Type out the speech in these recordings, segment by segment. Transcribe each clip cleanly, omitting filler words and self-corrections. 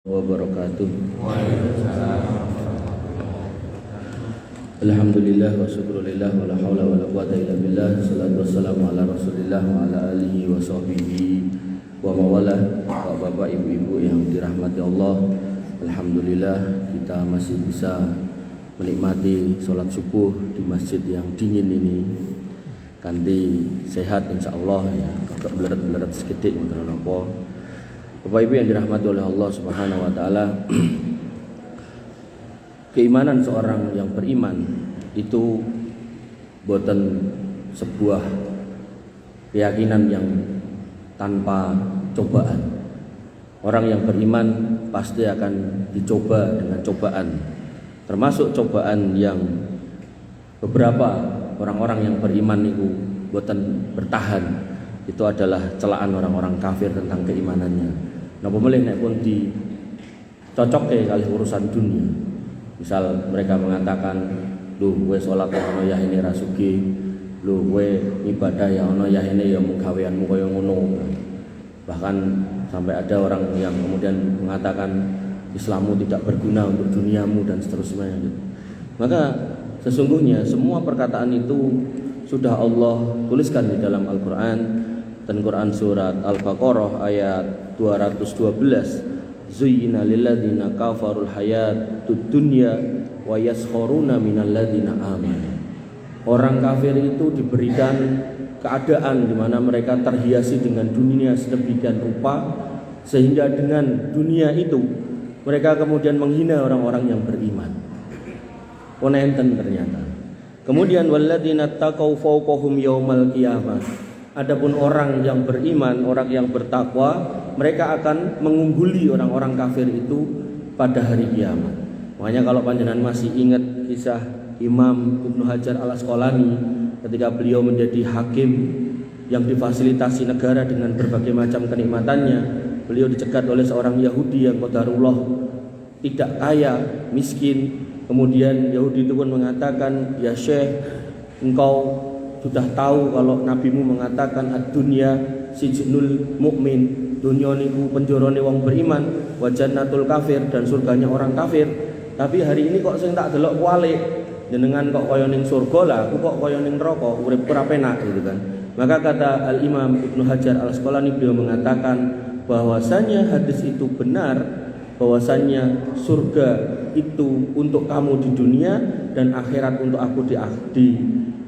wabarakatuh. Alhamdulillah wa syukrulillah wa la haula wa la quwata illa billah. Salatu wassalamu ala Rasulillah wa ala alihi wa sahbihi wa mawala. Bapak ibu-ibu yang dirahmati Allah, alhamdulillah kita masih bisa menikmati sholat subuh di masjid yang dingin ini. Kanthi sehat insyaallah ya, agak beleret-beleret sekedhik ngoten napa. Bapak Ibu yang dirahmati oleh Allah Subhanahu wa taala, keimanan seorang yang beriman itu boten sebuah keyakinan yang tanpa cobaan. Orang yang beriman pasti akan dicoba dengan cobaan, termasuk cobaan yang beberapa orang-orang yang beriman itu boten bertahan. Itu adalah celaan orang-orang kafir tentang keimanannya. Napa melih nek pun dicocokke kali urusan dunia. Misal mereka mengatakan, "Lho, kowe salat ana ya ini ra sugih. Lho, kowe ibadah ya ana ya ini ya mung gaweanmu kaya ngono." Bahkan sampai ada orang yang kemudian mengatakan Islammu tidak berguna untuk duniamu dan seterusnya. Maka sesungguhnya semua perkataan itu sudah Allah tuliskan di dalam Al-Qur'an. Dan Quran surat Al-Baqarah ayat 212, Zuyyina lilladzina kafarul hayatud dunya wa yaskharuna minal ladzina amanu. Orang kafir itu diberikan keadaan di mana mereka terhiasi dengan dunia sedemikian rupa sehingga dengan dunia itu mereka kemudian menghina orang-orang yang beriman. Onenten ternyata. Kemudian walladzina taqau fawqahum yaumal qiyamah. Adapun orang yang beriman, orang yang bertakwa, mereka akan mengungguli orang-orang kafir itu pada hari kiamat. Makanya kalau panjenengan masih ingat kisah Imam Ibnu Hajar Al-Asqalani ketika beliau menjadi hakim yang difasilitasi negara dengan berbagai macam kenikmatannya, beliau dicegat oleh seorang Yahudi yang qadarullah tidak kaya, miskin. Kemudian Yahudi itu pun mengatakan, "Ya Syekh, engkau sudah tahu kalau nabimu mengatakan ad-dunya sijnul mukmin, dunya niku penjarane wong beriman, wa jannatul kafir, dan surganya orang kafir. Tapi hari ini kok sing tak delok kualik, jenengan kok kaya ning surga lah, aku kok kaya ning neraka, urip ora penak," gitu kan. Maka kata Al-Imam Ibnu Hajar Al-Asqalani, beliau mengatakan bahwasanya hadis itu benar, bahwasanya surga itu untuk kamu di dunia dan akhirat untuk aku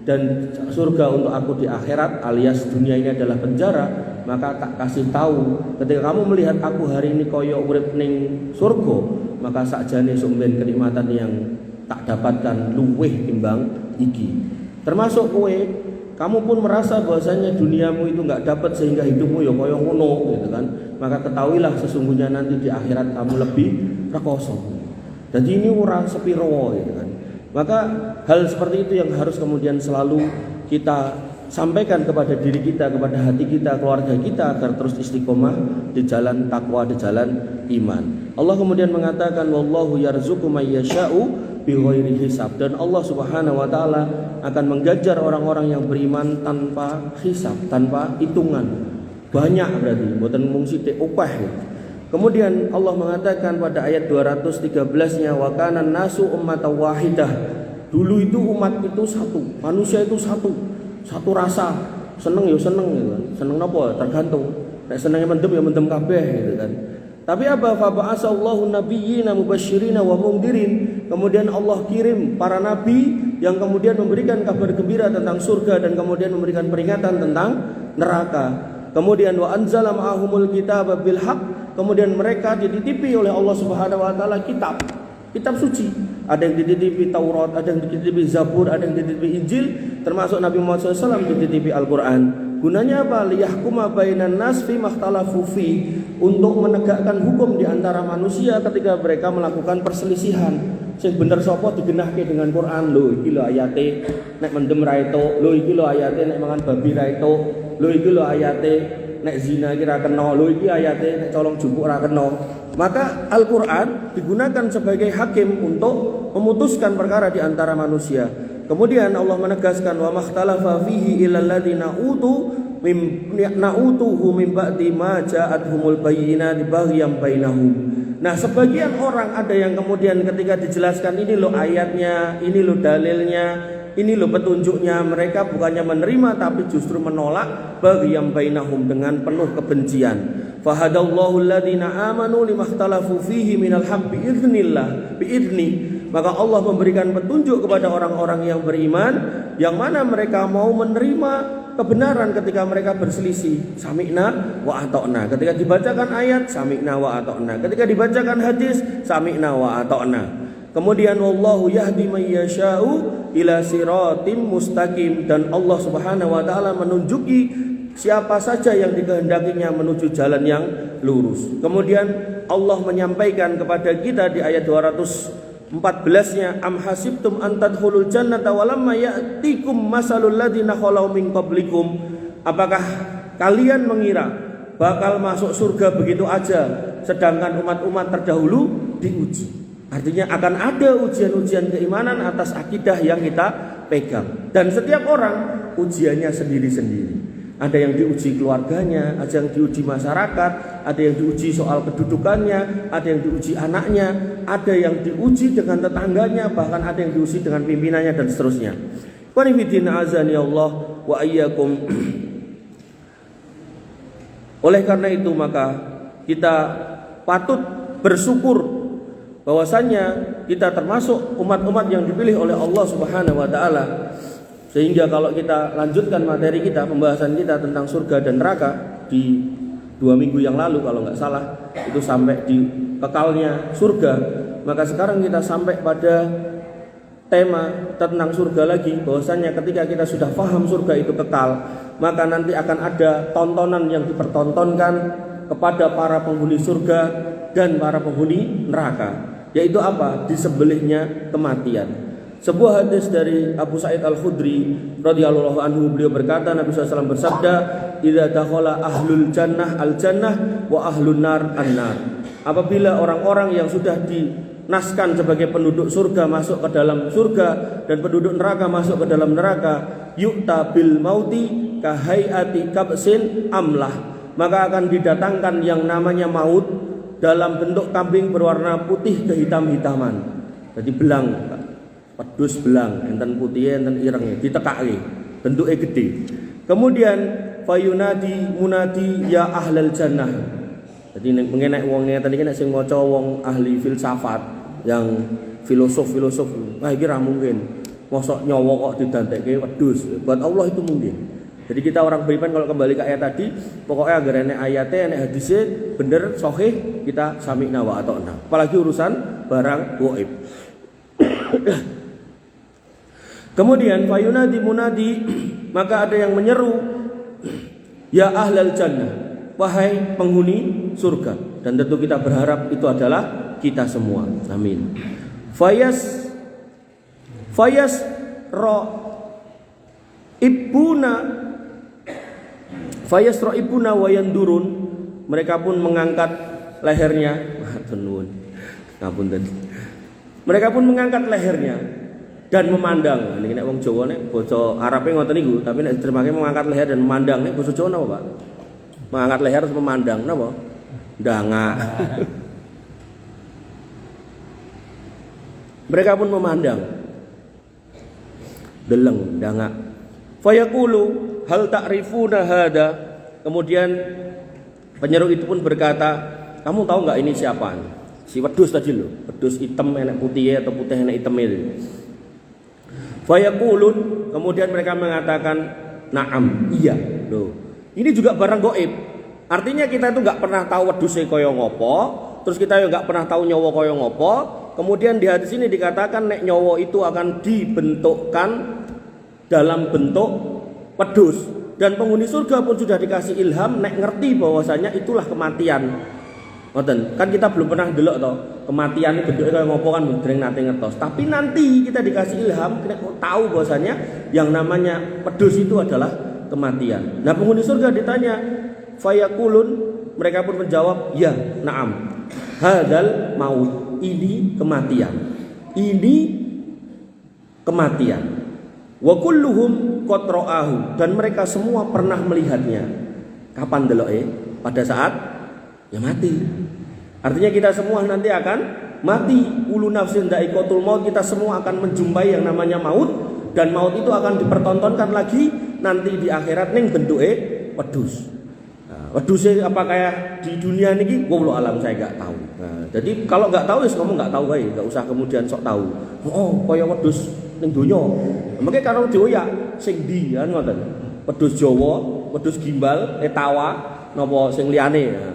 dan surga untuk aku di akhirat, alias dunia ini adalah penjara. Maka tak kasih tahu, ketika kamu melihat aku hari ini koyo urip ning surga, maka sakjane sumben kenikmatan yang tak dapatkan luweh timbang iki. Termasuk kowe, kamu pun merasa bahwasanya duniamu itu enggak dapat sehingga hidupmu ya koyo ngono, gitu kan. Maka ketahuilah sesungguhnya nanti di akhirat kamu lebih rekoso. Jadi ini ora sepiro, gitu kan. Maka hal seperti itu yang harus kemudian selalu kita sampaikan kepada diri kita, kepada hati kita, keluarga kita, agar terus istiqomah di jalan takwa, di jalan iman. Allah kemudian mengatakan, wallahu yarzuqu may yasha'u bighairi hisab. Dan Allah Subhanahu wa taala akan menggajar orang-orang yang beriman tanpa hisab, tanpa hitungan. Banyak berarti, mboten mung sithik opeh. Kemudian Allah mengatakan pada ayat 213-nya, wa kana nasu ummatan wahidah. Dulu itu umat itu satu, manusia itu satu rasa, seneng ya seneng gitu kan. Seneng napa tergantung. Nek senenge mendem ya mendem kabeh gitu kan. Tapi apa, fa ba'asallahu nabiyyina mubasysyirina wa mundhirin. Kemudian Allah kirim para nabi yang kemudian memberikan kabar gembira tentang surga dan kemudian memberikan peringatan tentang neraka. Kemudian wa anzala ma'ahumul kitaba bil haqq. Kemudian mereka dititipi oleh Allah Subhanahu wa taala kitab suci. Ada yang dititipi Taurat, ada yang dititipi Zabur, ada yang dititipi Injil, termasuk Nabi Muhammad SAW dititipi Al-Qur'an. Gunanya apa? Liyahkuma bainan nas fi makhtalafu fi, untuk menegakkan hukum di antara manusia ketika mereka melakukan perselisihan. Sing bener sapa digenahke dengan Quran. Lho iki lho ayate nek mendem ra etuk, lho iki lho ayate nek mangan babi ra etuk, lho iki lho ayate nek zina iki ra kena, lho iki ayate nek colong jupuk ra kena. Maka Al-Qur'an digunakan sebagai hakim untuk memutuskan perkara di antara manusia. Kemudian Allah menegaskan, wa makhtalafa fihi illal ladzina utuhu min ba'di ma ja'atuhumul bayyinatu baghyan bainahum. Nah, sebagian orang ada yang kemudian ketika dijelaskan ini loh ayatnya, ini loh dalilnya, ini loh petunjuknya, mereka bukannya menerima tapi justru menolak, baghyan bainahum, dengan penuh kebencian. Fahadallahu alladziina aamanu limakhtalafu fihi minal haqqi biidzni. Maka Allah memberikan petunjuk kepada orang-orang yang beriman, yang mana mereka mau menerima kebenaran ketika mereka berselisih. Sami'na wa ata'na. Ketika dibacakan ayat, sami'na wa ata'na. Ketika dibacakan hadis, sami'na wa ata'na. Kemudian wallahu yahdi man yasha'u ila siratim mustaqim, dan Allah Subhanahu wa taala menunjuki siapa saja yang dikehendakinya menuju jalan yang lurus. Kemudian Allah menyampaikan kepada kita di ayat 214-nya, am hasibtum an tadkhulul jannata walamma ya'tikum masalul ladzina khalau min qablikum. Apakah kalian mengira bakal masuk surga begitu aja sedangkan umat-umat terdahulu diuji? Artinya akan ada ujian-ujian keimanan atas akidah yang kita pegang. Dan setiap orang ujiannya sendiri-sendiri. Ada yang diuji keluarganya, ada yang diuji masyarakat, ada yang diuji soal kedudukannya, ada yang diuji anaknya, ada yang diuji dengan tetangganya, bahkan ada yang diuji dengan pimpinannya dan seterusnya. Qanifidin azani Allah wa ayyakum. Oleh karena itu maka kita patut bersyukur bahwasanya kita termasuk umat-umat yang dipilih oleh Allah Subhanahu wa taala. Sehingga kalau kita lanjutkan materi kita, pembahasan kita tentang surga dan neraka di 2 minggu yang lalu kalau nggak salah, itu sampai di kekalnya surga. Maka sekarang kita sampai pada tema tentang surga lagi, bahwasanya ketika kita sudah paham surga itu kekal, maka nanti akan ada tontonan yang dipertontonkan kepada para penghuni surga dan para penghuni neraka. Yaitu apa? Disembelihnya kematian. Sebuah hadis dari Abu Sa'id Al-Khudri radhiyallahu anhu, beliau berkata, Nabi SAW bersabda, idza dakhala ahlul jannah al-jannah wa ahlun nar an-nar. Apabila orang-orang yang sudah dinaskan sebagai penduduk surga masuk ke dalam surga dan penduduk neraka masuk ke dalam neraka, yu'ta bil mauti kahayati kabsin amlah. Maka akan didatangkan yang namanya maut dalam bentuk kambing berwarna putih kehitam-hitaman. Jadi belang, pedus belang, enten putih, enten ireng, ditekake, bentuknya gede. Kemudian fayunadi munadi ya ahlal jannah. Jadi mengenek wongnya tadi kan sing maca wong ahli filsafat, yang filosof, wah iki ra mungkin. Mosok nyawa kok didantekke wedhus. Buat Allah itu mungkin. Jadi kita orang beriman kalau kembali ke ayat tadi, pokoknya agar enek ayatnya, enek hadisnya bener, sahih, kita sami'na wa ata'na. Apalagi urusan barang gaib. Kemudian fayunadi munadi, maka ada yang menyeru, ya ahlal jannah, wahai penghuni surga. Dan tentu kita berharap itu adalah kita semua. Amin. Fayas ro'ibuna wayandurun, mereka pun mengangkat lehernya. Mereka pun mengangkat lehernya dan memandang. Ini nek wong Jawa nek basa Arabe ngoten niku, tapi nek diterjemahke mengangkat leher dan memandang, nek basa Jawa napa, Pak? Mengangkat leher terus memandang napa? Ndangak. Mereka pun memandang. Deleng, ndangak. Fayaqulu hal ta'rifuna hada. Kemudian penyeru itu pun berkata, kamu tahu enggak ini siapa? Si wedhus tadi loh, wedhus hitam enak putih atau putih enak hitam itu. Fayaqulun, kemudian mereka mengatakan, na'am, iya. Loh, ini juga barang gaib. Artinya kita itu enggak pernah tahu wedhuse kaya ngopo, terus kita juga enggak pernah tahu nyawa kaya ngopo. Kemudian di hadis ini dikatakan nek nyawa itu akan dibentukkan dalam bentuk wedhus, dan penghuni surga pun sudah dikasih ilham nek ngerti bahwasanya itulah kematian. Ngoten, kan kita belum pernah delok toh kematian itu bentuknya kaya ngopo kan dereng nate ngertos. Tapi nanti kita dikasih ilham, kita tahu bahwasanya yang namanya wedhus itu adalah kematian. Nah, penghuni surga ditanya, fayaqulun, mereka pun menjawab, ya, na'am. Hadzal maut, ini kematian. Ini kematian. Wa kulluhum qad ra'ahu, dan mereka semua pernah melihatnya. Kapan deloke? Pada saat ya mati. Artinya kita semua nanti akan mati. Kullu nafsin dha'iqatul maut, kita semua akan menjumpai yang namanya maut, dan maut itu akan dipertontonkan lagi nanti di akhirat ning bentuke wedhus. Nah, wedhusnya apa kayak di dunia niki wallahu alam, saya enggak tahu. Nah, jadi kalau enggak tahu wis ngomong enggak tahu wae, enggak usah kemudian sok tahu. Oh, kaya wedhus ning donya. Mengke karo dioyak sing ndi kan ngoten. Wedhus Jawa, wedhus gimbal, etawa napa sing liyane. Nah,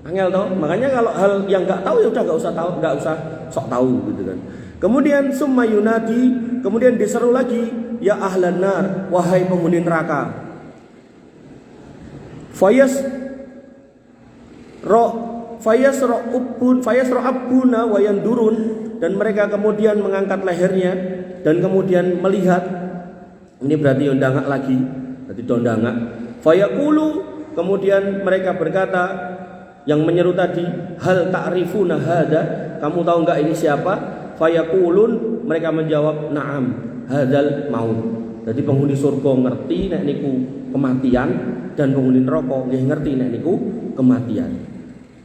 angel toh. Makanya kalau hal yang enggak tahu ya udah enggak usah tahu, enggak usah sok tahu gitu kan. Kemudian summa yunadi, kemudian diseru lagi, ya ahlan nar, wahai penghuni neraka. Fayasra'abuna wa yandurun, dan mereka kemudian mengangkat lehernya dan kemudian melihat. Ini berarti yondangak lagi, berarti dondangak. Fayaqulu, kemudian mereka berkata, yang menyeru tadi, hal ta'rifuna hada, kamu tahu enggak ini siapa? Fayaqulun, mereka menjawab, na'am, hadzal maut. Jadi penghuni surga ngerti nek niku kematian, dan penghuni neraka nggih ngerti nek niku kematian.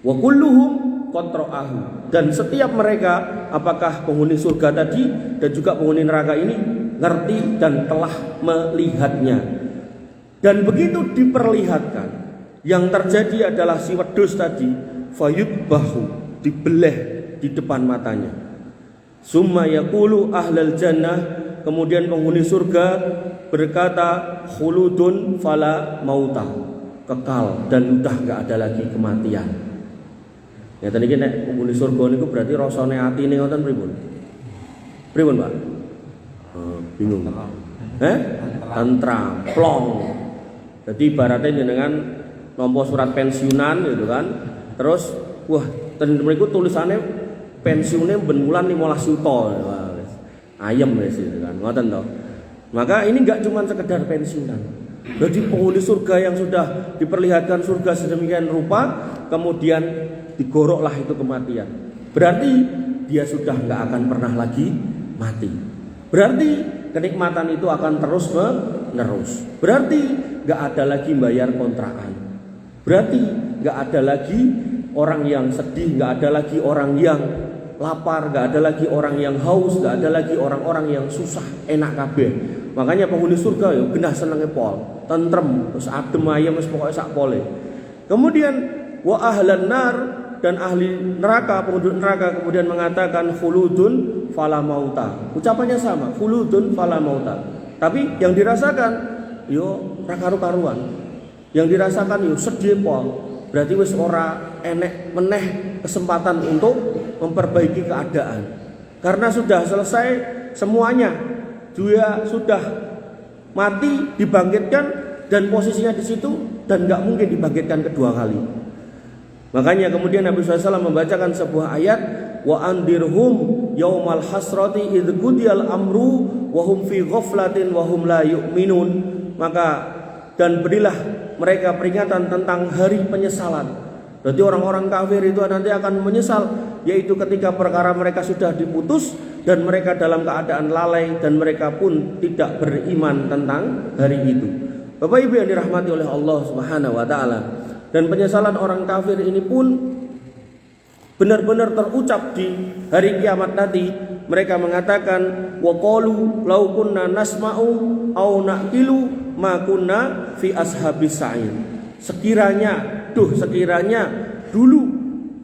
Wa kulluhum qad ra'ahu, dan setiap mereka, apakah penghuni surga tadi dan juga penghuni neraka ini, ngerti dan telah melihatnya. Dan begitu diperlihatkan, yang terjadi adalah si wedhus tadi fayudbahu, dibelah di depan matanya. Summa yaqulu ahlal jannah, kemudian penghuni surga berkata, khuludun fala mauta, kekal dan udah enggak ada lagi kematian. Ya tadi nek penghuni surga niku berarti rasane atine ngoten pripun? Pripun, Pak? Bingung. Tentram, plong. Jadi ibaratnya jenengan nampa surat pensiunan gitu kan. Terus wah, ten mriku tulisannya pensiunnya ben wulan 15 juta. Ayem wis gitu kan. Ngoten to. Maka ini enggak cuma sekedar pensiunan. Jadi penghuni surga yang sudah diperlihatkan surga sedemikian rupa, kemudian digoroklah itu kematian. Berarti dia sudah enggak akan pernah lagi mati. Berarti kenikmatan itu akan terus menerus. Berarti enggak ada lagi bayar kontrakan. Berarti enggak ada lagi orang yang sedih, enggak ada lagi orang yang lapar, enggak ada lagi orang yang haus, enggak ada lagi orang-orang yang susah, enak kabeh. Makanya penghuni surga yo genah senenge pol, tentrem, terus adem ayem wis pokoke sak pole. Kemudian wa ahlan nar, dan ahli neraka, penduduk neraka kemudian mengatakan khuludun fala mauta. Ucapannya sama, khuludun fala mauta. Tapi yang dirasakan yo ra karu-karuan. Yang dirasakan yo sedih pol. Berarti wis ora enek meneh kesempatan untuk memperbaiki keadaan. Karena sudah selesai semuanya. Dia sudah mati, dibangkitkan, dan posisinya di situ, dan nggak mungkin dibangkitkan kedua kali. Makanya kemudian Nabi SAW membacakan sebuah ayat, wa andirhum yaumal hasrati idh qudiyal amru wa hum fi ghaflatin wa hum la yu'minun. Maka dan berilah mereka peringatan tentang hari penyesalan. Berarti orang-orang kafir itu nanti akan menyesal, yaitu ketika perkara mereka sudah diputus dan mereka dalam keadaan lalai dan mereka pun tidak beriman tentang hari itu. Bapak Ibu yang dirahmati oleh Allah Subhanahu wa taala. Dan penyesalan orang kafir ini pun benar-benar terucap di hari kiamat nanti. Mereka mengatakan, wa qalu law kunna nasma'u aw naqilu ma kunna fi ashabis sa'ir. Sekiranya dulu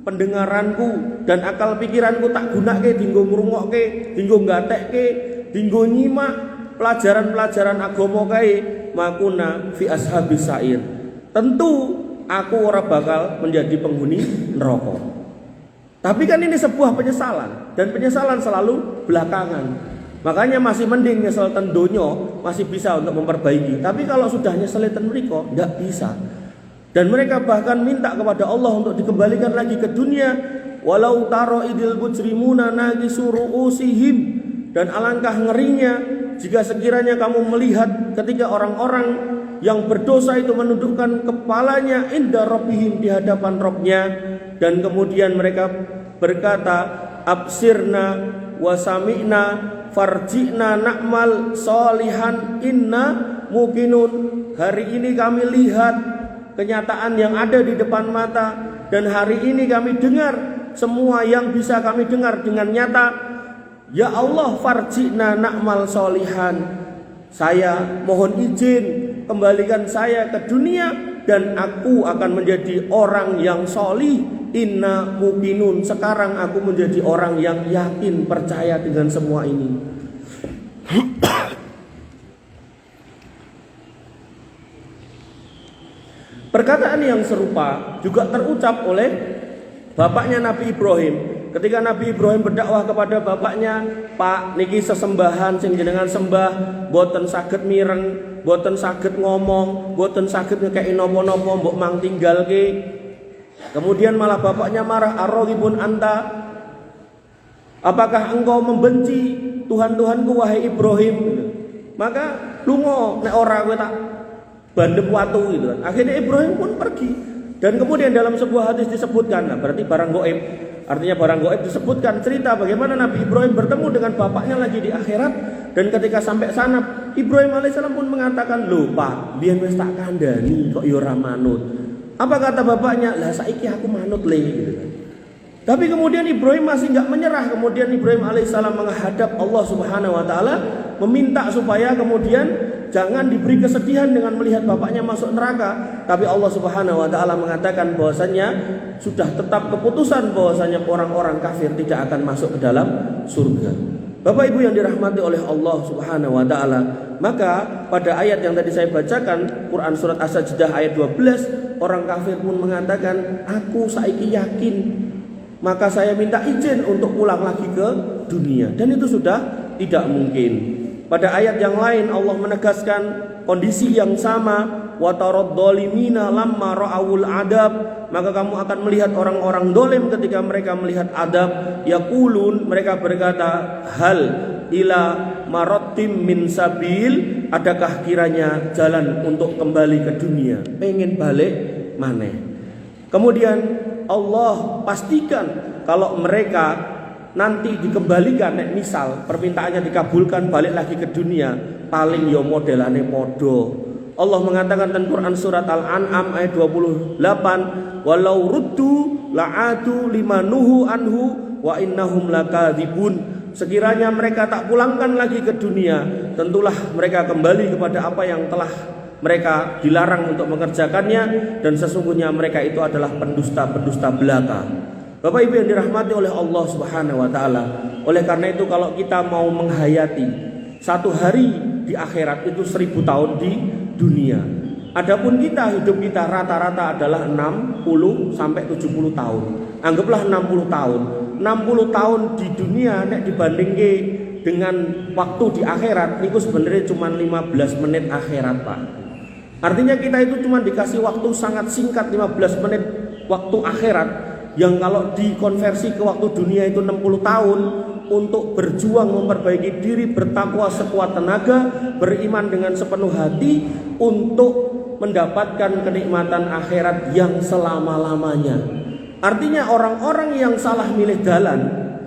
pendengaranku dan akal pikiranku tak gunake dinggo ngrungokke, dinggo gatekke, dinggo nyimak pelajaran-pelajaran agama kae, makuna fi ashabis sa'ir. Tentu aku ora bakal menjadi penghuni neraka. Tapi kan ini sebuah penyesalan, dan penyesalan selalu belakangan. Makanya masih mending nyesel ten donya, masih bisa untuk memperbaiki. Tapi kalau sudah nyesel ten mriko, enggak bisa. Dan mereka bahkan minta kepada Allah untuk dikembalikan lagi ke dunia. Walau taro idil mujrimuna nagisu ru'usihim. Dan alangkah ngerinya jika sekiranya kamu melihat ketika orang-orang yang berdosa itu menundukkan kepalanya inda rabbihim, di hadapan Rabbnya. Dan kemudian mereka berkata, absirna wa sami'na farji'na na'mal solihan inna muqinun. Hari ini kami lihat kenyataan yang ada di depan mata, dan hari ini kami dengar semua yang bisa kami dengar dengan nyata. Ya Allah, farji'na na'mal solihan. Saya mohon izin, kembalikan saya ke dunia dan aku akan menjadi orang yang solih. Inna muqinun. Sekarang aku menjadi orang yang yakin, percaya dengan semua ini. Perkataan yang serupa juga terucap oleh bapaknya Nabi Ibrahim. Ketika Nabi Ibrahim berdakwah kepada bapaknya, Pak, niki sesembahan sing jenengan sembah, boten saged mireng, boten saged ngomong, boten saged ngekeki napa-napa, mbok mang tinggalke. Kemudian malah bapaknya marah, arrohibun anta, apakah engkau membenci Tuhan-Tuhanku wahai Ibrahim? Maka lungo nek ora kowe tak bandep watu gitu kan. Akhirnya Ibrahim pun pergi. Dan kemudian dalam sebuah hadis disebutkan, nah berarti barang gaib. Artinya barang gaib disebutkan cerita bagaimana Nabi Ibrahim bertemu dengan bapaknya lagi di akhirat. Dan ketika sampai sana, Ibrahim alaihissalam pun mengatakan, "Lho Pak, biyen wis tak kandhani kok ya ora manut." Apa kata bapaknya? "Lah saiki aku manut le." Gitu kan. Tapi kemudian Ibrahim masih enggak menyerah. Kemudian Ibrahim alaihissalam menghadap Allah Subhanahu wa taala, meminta supaya kemudian jangan diberi kesedihan dengan melihat bapaknya masuk neraka. Tapi Allah Subhanahu wa taala mengatakan bahwasanya sudah tetap keputusan bahwasanya orang-orang kafir tidak akan masuk ke dalam surga. Bapak Ibu yang dirahmati oleh Allah Subhanahu wa taala, maka pada ayat yang tadi saya bacakan, Quran surat As-Sajdah ayat 12, orang kafir pun mengatakan, "Aku saiki yakin, maka saya minta izin untuk pulang lagi ke dunia." Dan itu sudah tidak mungkin. Pada ayat yang lain Allah menegaskan kondisi yang sama, wa tarad dhalimina lamma ra'awul adab, maka kamu akan melihat orang-orang dolim ketika mereka melihat adab, yaqulun, mereka berkata, hal ila marattim min sabil, adakah kiranya jalan untuk kembali ke dunia, pengen balik maneh. Kemudian Allah pastikan kalau mereka nanti dikembalikan, nek misal permintaannya dikabulkan balik lagi ke dunia, paling yo modelane podo. Allah mengatakan dalam Quran surat Al-An'am ayat 28, walau ruddu la'atu limanuhu anhu wa innahum lakadzibun. Sekiranya mereka tak pulangkan lagi ke dunia, tentulah mereka kembali kepada apa yang telah mereka dilarang untuk mengerjakannya, dan sesungguhnya mereka itu adalah pendusta-pendusta belaka. Bapak Ibu yang dirahmati oleh Allah Subhanahu wa taala, oleh karena itu kalau kita mau menghayati satu hari di akhirat itu 1000 tahun di dunia. Adapun hidup kita rata-rata adalah 60 sampai 70 tahun. Anggaplah 60 tahun. 60 tahun di dunia nek dibandingke dengan waktu di akhirat niku sebenarnya cuma 15 menit akhirat, Pak. Artinya kita itu cuma dikasih waktu sangat singkat, 15 menit waktu akhirat, yang kalau dikonversi ke waktu dunia itu 60 tahun untuk berjuang memperbaiki diri, bertakwa sekuat tenaga, beriman dengan sepenuh hati untuk mendapatkan kenikmatan akhirat yang selama-lamanya. Artinya orang-orang yang salah milih jalan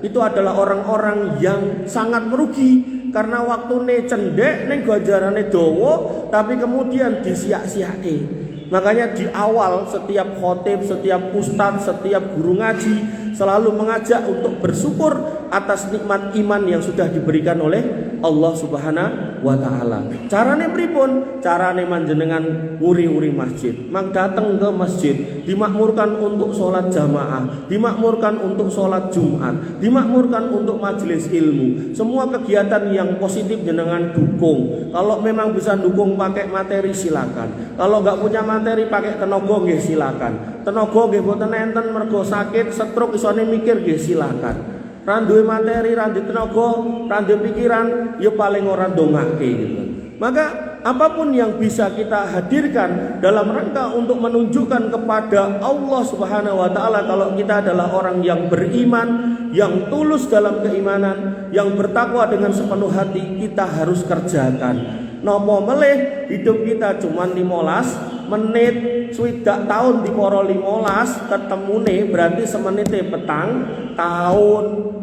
itu adalah orang-orang yang sangat merugi, karena waktune cendek ning ganjarane dawa tapi kemudian disiak-siake. Makanya di awal setiap khotib, setiap ustadz, setiap guru ngaji selalu mengajak untuk bersyukur atas nikmat iman yang sudah diberikan oleh Allah Subhanahu wa taala. Carane pripun? Carane manjenengan nguri-uri masjid. Mang datang ke masjid, dimakmurkan untuk sholat jamaah, dimakmurkan untuk sholat Jumat, dimakmurkan untuk majelis ilmu. Semua kegiatan yang positif jenengan dukung. Kalau memang bisa dukung pakai materi silakan. Kalau nggak punya materi pakai tenaga nggih silakan. Tenaga nggih boten enten mergo sakit, stroke isone mikir nggih silakan. Ra duwe materi, ra duwe tenaga, ra duwe pikiran, ya paling ora ndongake gitu. Maka apapun yang bisa kita hadirkan dalam rangka untuk menunjukkan kepada Allah Subhanahu wa taala kalau kita adalah orang yang beriman, yang tulus dalam keimanan, yang bertakwa dengan sepenuh hati, kita harus kerjakan. Nopo melih hidup kita cuma 15 menit, swidak tahun diporo 15 ketemune berarti semenite petang tahun.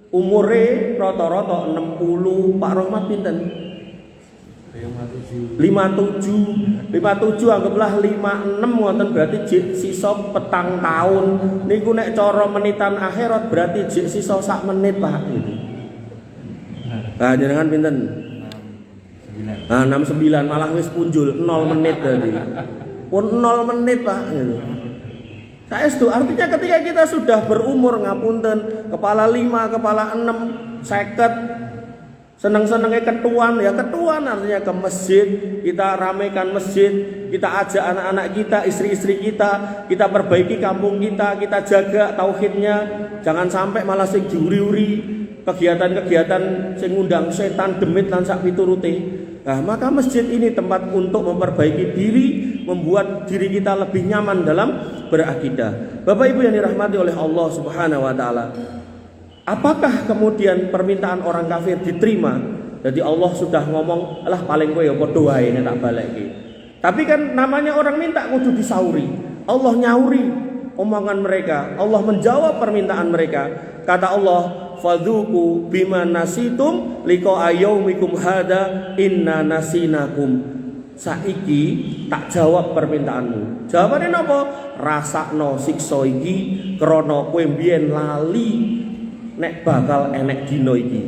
Umure rata-rata 60. Pak Rahmat pinten? 57 anggaplah 56 wonten berarti jek sisa petang tahun niku nek cara menitan akhirat berarti jek sisa sak menit Pak gitu. Nah jenengan pinten? 69 malah wis punjul 0 menit tadi. Pun 0 menit Pak gitu. Saestu artinya ketika kita sudah berumur ngapunten kepala 5, kepala 6, 50 seneng-senengnya ketuan ya ketuan artinya ke masjid, kita ramekan masjid, kita ajak anak-anak kita, istri-istri kita perbaiki kampung kita jaga tauhidnya, jangan sampai malah sing diuri-uri kegiatan-kegiatan sing ngundang setan demit lan sak piturute. Nah, maka masjid ini tempat untuk memperbaiki diri, membuat diri kita lebih nyaman dalam berakidah. Bapak Ibu yang dirahmati oleh Allah Subhanahu wa taala. Apakah kemudian permintaan orang kafir diterima? Jadi Allah sudah ngomong, "Alah paling kowe ya padha wae nek tak balekke." Tapi kan namanya orang minta kudu disauri. Allah nyauri omongan mereka. Allah menjawab permintaan mereka. Kata Allah, "Fadzuqu bima nasitum liqa yaumikum hada inna nasinakum." Saiki tak jawab permintaanmu. Jawabane napa? Rasakno siksa iki krana kowe mbiyen lali nek bakal enek dina iki.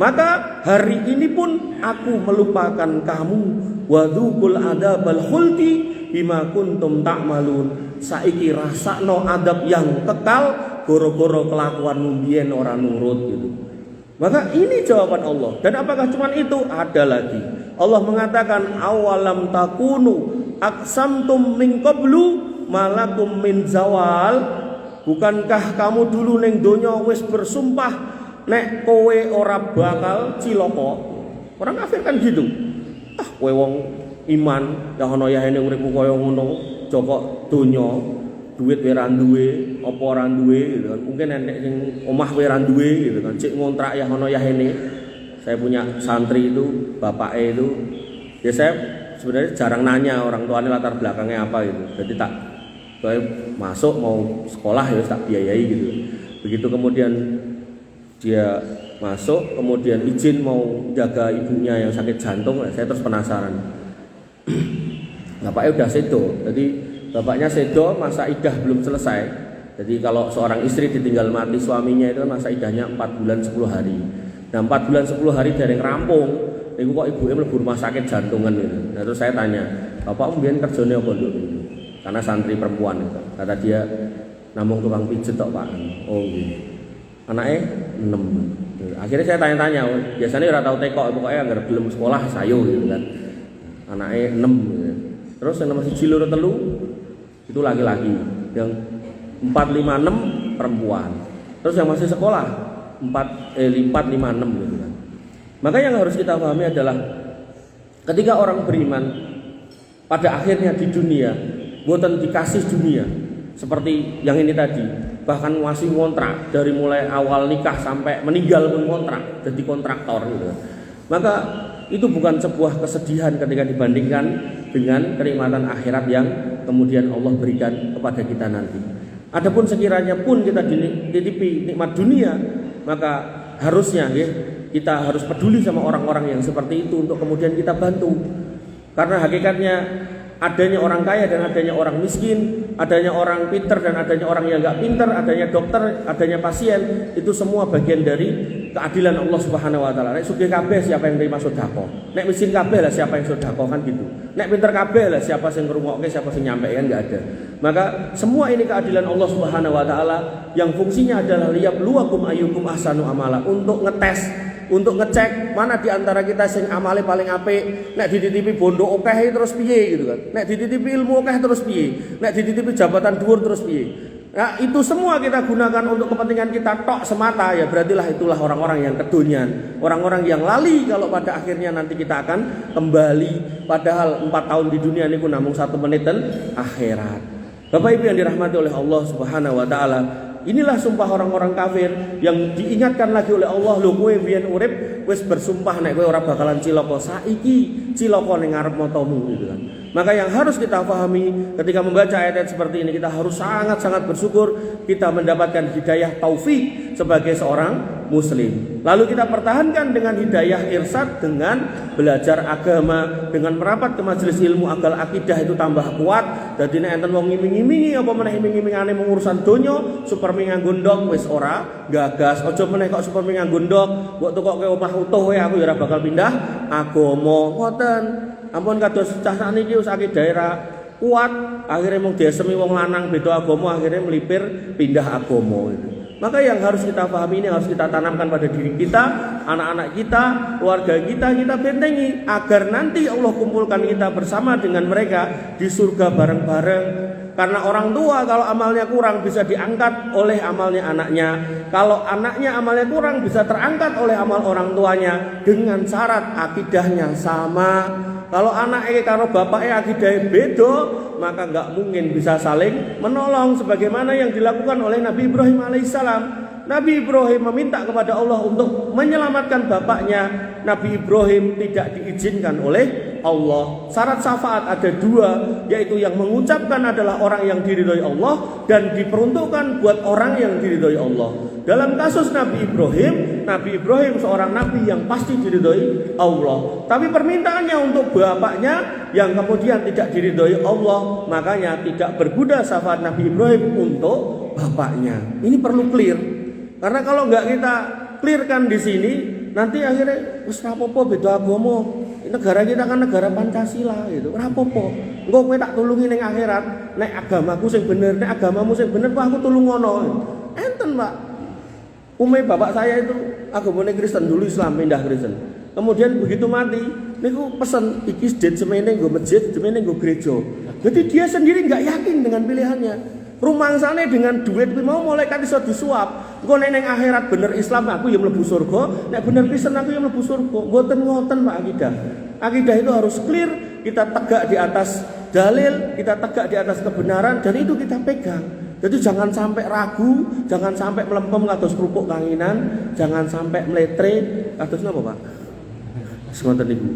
Maka hari ini pun aku melupakan kamu. Wadzuqul adzabal khuldi bima kuntum ta'malun. Saiki rasakno adab yang kekal gara-gara kelakuanmu mbiyen ora nurut gitu. Maka ini jawaban Allah. Dan apakah cuma itu? Ada lagi. Allah mengatakan awalam takunu aqsamtum min qablu malakum min zawal. Bukankah kamu dulu neng donya wis bersumpah nek kowe ora bakal cilaka? Orang kafir kan gitu. Kowe wong iman, ya ana yahene uripmu kaya ngono, joko donya, duit kowe ra duwe, apa ora duwe gitu kan. Mungkin enek sing omah kowe ra duwe gitu kan. Cek ngontrak ya ana yahene. Saya punya santri itu, bapaknya itu, ya saya sebenarnya jarang nanya orang tuanya latar belakangnya apa gitu. Jadi tak kayak masuk mau sekolah ya tak biayai gitu. Begitu kemudian dia masuk, kemudian izin mau jaga ibunya yang sakit jantung, saya terus penasaran. Bapaknya udah sedo, jadi bapaknya sedo, masa idah belum selesai. Jadi kalau seorang istri ditinggal mati suaminya itu masa idahnya 4 bulan 10 hari. Nah 4 bulan 10 hari dari rampung, itu kok ibunya mlebu rumah sakit jantungan gitu. Nah terus saya tanya, "Bapak mbiyen kerjane apa dulu?" Karena santri perempuan itu. Kata dia, "Namung tukang pijet tok, Pak." Oh gitu. Anaknya 6. Akhirnya saya tanya-tanya, biasanya ora tau tekok, pokoknya anggere gelem sekolah sayo gitu kan. Anaknya 6 gitu. Terus yang nomor 1 loro 3 itu laki-laki, yang 4 5 6 perempuan. Terus yang masih sekolah 4 5 6 gitu kan. Maka yang harus kita pahami adalah ketika orang beriman pada akhirnya di dunia buatan dikasih dunia seperti yang ini tadi, bahkan masih kontrak dari mulai awal nikah sampai meninggal pun kontrak, jadi kontraktor gitu. Maka itu bukan sebuah kesedihan ketika dibandingkan dengan kenikmatan akhirat yang kemudian Allah berikan kepada kita nanti. Adapun sekiranya pun kita dititipi nikmat dunia, maka harusnya ya, kita harus peduli sama orang-orang yang seperti itu untuk kemudian kita bantu. Karena hakikatnya adanya orang kaya dan adanya orang miskin, adanya orang pinter dan adanya orang yang enggak pinter, adanya dokter, adanya pasien, itu semua bagian dari keadilan Allah Subhanahu wa taala. Nek sugih kabeh siapa yang terima sedekah. Nek miskin kabeh lah siapa yang sedekah kan gitu. Nek pinter kabeh lah siapa yang ngrungokke, siapa yang nyampe kan enggak ada. Maka semua ini keadilan Allah Subhanahu wa taala yang fungsinya adalah liyabluwakum ayyukum ahsanu amala, untuk ngetes, untuk ngecek mana di antara kita sing amale paling apik. Nek dititipi bondo akeh terus piye gitu kan. Nek dititipi ilmu akeh terus piye. Nek dititipi jabatan dhuwur terus piye. Nah, itu semua kita gunakan untuk kepentingan kita tok semata, ya berartilah itulah orang-orang yang kedonyan, orang-orang yang lali kalau pada akhirnya nanti kita akan kembali, padahal 4 tahun di dunia ini ku namung 1 menit dan akhirat. Bapak Ibu yang dirahmati oleh Allah Subhanahu wa taala, inilah sumpah orang-orang kafir yang diingatkan lagi oleh Allah. Lho kowe mbiyen urip wis bersumpah nek kowe ora bakalan cilaka, saiki cilaka ning ngarep matamu gitu kan. Maka yang harus kita pahami ketika membaca ayat-ayat seperti ini, kita harus sangat-sangat bersyukur kita mendapatkan hidayah taufik sebagai seorang muslim. Lalu kita pertahankan dengan hidayah irsyad, dengan belajar agama, dengan merapat ke majelis ilmu agar akidah itu tambah kuat. Dadi nek enten wong ngiming-imingi apa meneh iming-imingane mengurusan donya, super nganggo ndok wis ora gagas. Aja meneh kok super nganggo ndok, mbok tukokke omah utuh wae aku ya ora bakal pindah agama. Ngoten. Ampun kados cah sakniki wis daerah kuat, akhirnya mau diasemi wong lanang beda agama, akhirnya melipir pindah agama itu. Maka yang harus kita pahami, ini harus kita tanamkan pada diri kita, anak-anak kita, keluarga kita bentengi agar nanti Allah kumpulkan kita bersama dengan mereka di surga bareng-bareng. Karena orang tua kalau amalnya kurang bisa diangkat oleh amalnya anaknya. Kalau anaknya amalnya kurang bisa terangkat oleh amal orang tuanya dengan syarat akidahnya sama. Kalau anaknya karo bapaknya akidahnya beda, maka nggak mungkin bisa saling menolong sebagaimana yang dilakukan oleh Nabi Ibrahim alaihissalam. Nabi Ibrahim meminta kepada Allah untuk menyelamatkan bapaknya. Nabi Ibrahim tidak diizinkan oleh Allah. Syarat syafaat ada dua, yaitu yang mengucapkan adalah orang yang diridhoi Allah dan diperuntukkan buat orang yang diridhoi Allah. Dalam kasus Nabi Ibrahim seorang nabi yang pasti diridhoi Allah. Tapi permintaannya untuk bapaknya yang kemudian tidak diridhoi Allah, makanya tidak berguna syafaat Nabi Ibrahim untuk bapaknya. Ini perlu clear. Karena kalau nggak kita clearkan di sini, nanti akhirnya wis rapopo beda agama. Negara kita kan negara Pancasila gitu. Rapopo. Engko kowe tak tulungi ning akhirat, nek agamaku sing bener, nek agamamu sing bener, aku tulung ngono. Enten, Pak. Bapak saya itu agamanya Kristen, dulu Islam pindah Kristen. Kemudian begitu mati, niku pesen iki sedhet semene nggo masjid, semene nggo gereja. Jadi dia sendiri nggak yakin dengan pilihannya. Rumangsane dengan duit kuwi mau malaikat iso disuap. Engko nek ning akhirat bener Islam aku ya mlebu surga, nek bener Kristen aku ya mlebu surga. Mboten ngoten Pak akidah. Akidah itu harus clear, kita tegak di atas dalil, kita tegak di atas kebenaran dan itu kita pegang. Jadi jangan sampai ragu, jangan sampai melempem kados kerupuk kanginan, jangan sampai meletre kados napa Pak? Semoten niku.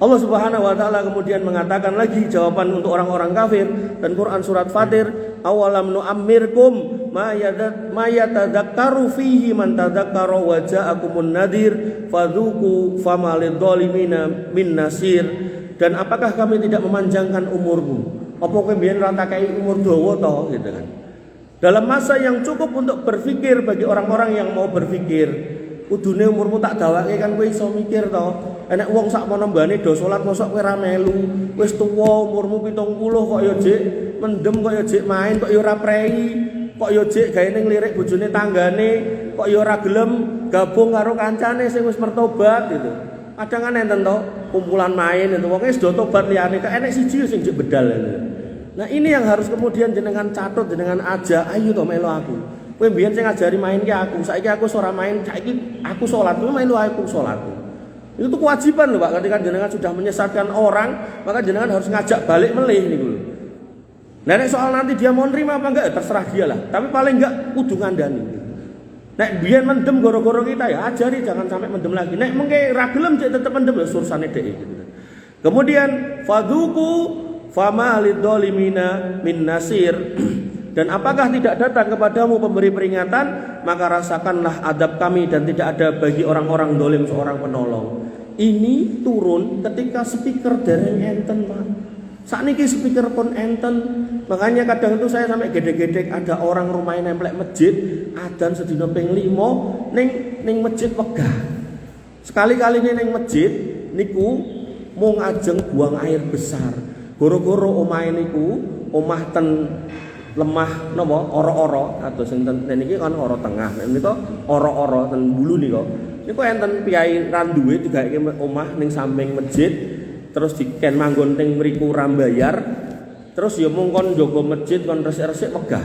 Allah Subhanahu wa taala kemudian mengatakan lagi jawaban untuk orang-orang kafir dan Quran surat Fatir, awalam nu'ammirkum ma yatadzakkaru fihi man tadzakkara wa ja'akumun nadhir fadzuqu famalidh dhalimina min nasir. Dan apakah kami tidak memanjangkan umurmu? Apa kowe mbiyen ora takai umur dawa to gitu kan. Dalam masa yang cukup untuk berpikir bagi orang-orang yang mau berpikir. Kudune umurmu tak dawake kan kowe iso mikir to. Enek wong sak monembane do salat mosok kowe ra melu. Wis tuwa umurmu 70 kok ya jek mendem, kok ya jek main, kok ya ora prei, kok ya jek gawe ning lirik bojone tanggane, kok ya ora gelem gabung karo kancane sing wis mertobat gitu. Kadang kan enten to kumpulan main itu wong wis do tobat liyane kok enek siji sing jek bedal gitu. Nah ini yang harus kemudian jenengan catur, jenengan aja ayo to melu aku. Kowe mbiyen sing ngajari main ki aku, saiki aku ora main, saiki aku salat, kowe melu aku salat. Itu kewajiban loh Pak, ketika jenengan sudah menyesatkan orang, maka jenengan harus ngajak balik melih niku lho. Nah nek soal nanti dia mau nerima apa enggak terserah dia lah, tapi paling enggak kudu ngandani. Nek biyen mendem goro-goro kita ya ajari jangan sampai mendem lagi. Nek mengke ra gelem tetep mendem ya urusanane dhek gitu. Kemudian fadzuqu fama lidzalimina min nasir. Dan apakah tidak datang kepadamu pemberi peringatan, maka rasakanlah adab kami dan tidak ada bagi orang-orang dolim seorang penolong. Ini turun ketika speaker dereng enten Pak. Sakniki speaker pun enten. Makanya kadang itu saya sampai gede-gede ada orang rumahnya nemplek masjid, adzan sedina ping 5 ning masjid wegah. Sekali-kali ning masjid niku mau ngajeng buang air besar. Goro-goro omahe niku omah ten lemah napa ora-ora atau sing ten niki kan ora tengah niku ora-ora ten bulu niku enten piyai ra duwe digawe omah ning samping masjid terus diken manggon teng mriku ra bayar terus ya mung kon njaga masjid kon resik-resik wegah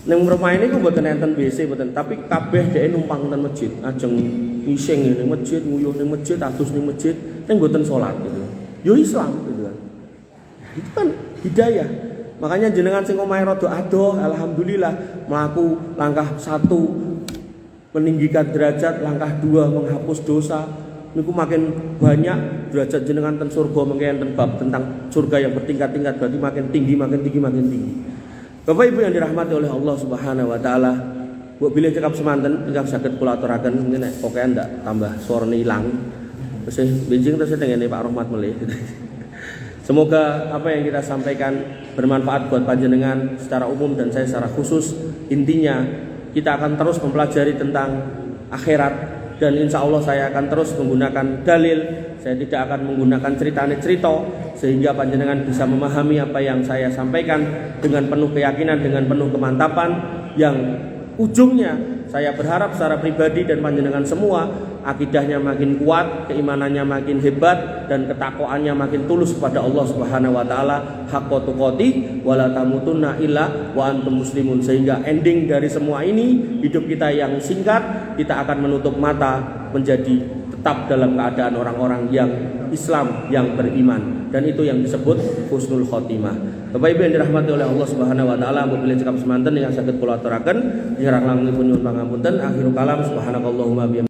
ning rumah niku mboten enten WC mboten tapi kabeh dhek numpang ten masjid ajeng ising ning masjid nguyuh ning masjid atus ning masjid ning mboten salat gitu yo Islam gitu kan itu kan hidayah. Makanya jenengan sing omahe rada adoh, alhamdulillah mlaku langkah 1 meninggikan derajat, langkah 2 menghapus dosa. Niku makin banyak derajat jenengan ten surga mengke enten bab tentang surga yang bertingkat-tingkat berarti makin tinggi. Bapak Ibu yang dirahmati oleh Allah Subhanahu wa taala, Mbok bilih cekap semanten ingkang saged kula aturaken mungkin nek pokoke ndak tambah suarane ilang. Terus benjing terus tengene Pak Rahmat melih. Semoga apa yang kita sampaikan bermanfaat buat panjenengan secara umum dan saya secara khusus. Intinya kita akan terus mempelajari tentang akhirat dan insya Allah saya akan terus menggunakan dalil. Saya tidak akan menggunakan cerita sehingga panjenengan bisa memahami apa yang saya sampaikan dengan penuh keyakinan, dengan penuh kemantapan yang ujungnya saya berharap secara pribadi dan panjenengan semua akidahnya makin kuat, keimanannya makin hebat dan ketakwaannya makin tulus kepada Allah Subhanahu wa taala, haqqa tuqati wala tamutunna illa wa antum muslimun, sehingga ending dari semua ini hidup kita yang singkat, kita akan menutup mata menjadi tetap dalam keadaan orang-orang yang Islam yang beriman, dan itu yang disebut husnul khotimah. Bapak Ibu yang dirahmati oleh Allah Subhanahu wa taala, apabila cekap semanten yang saged kula aturaken, kirang langkung nyuwun pangapunten. Akhirul kalam subhanakallahumma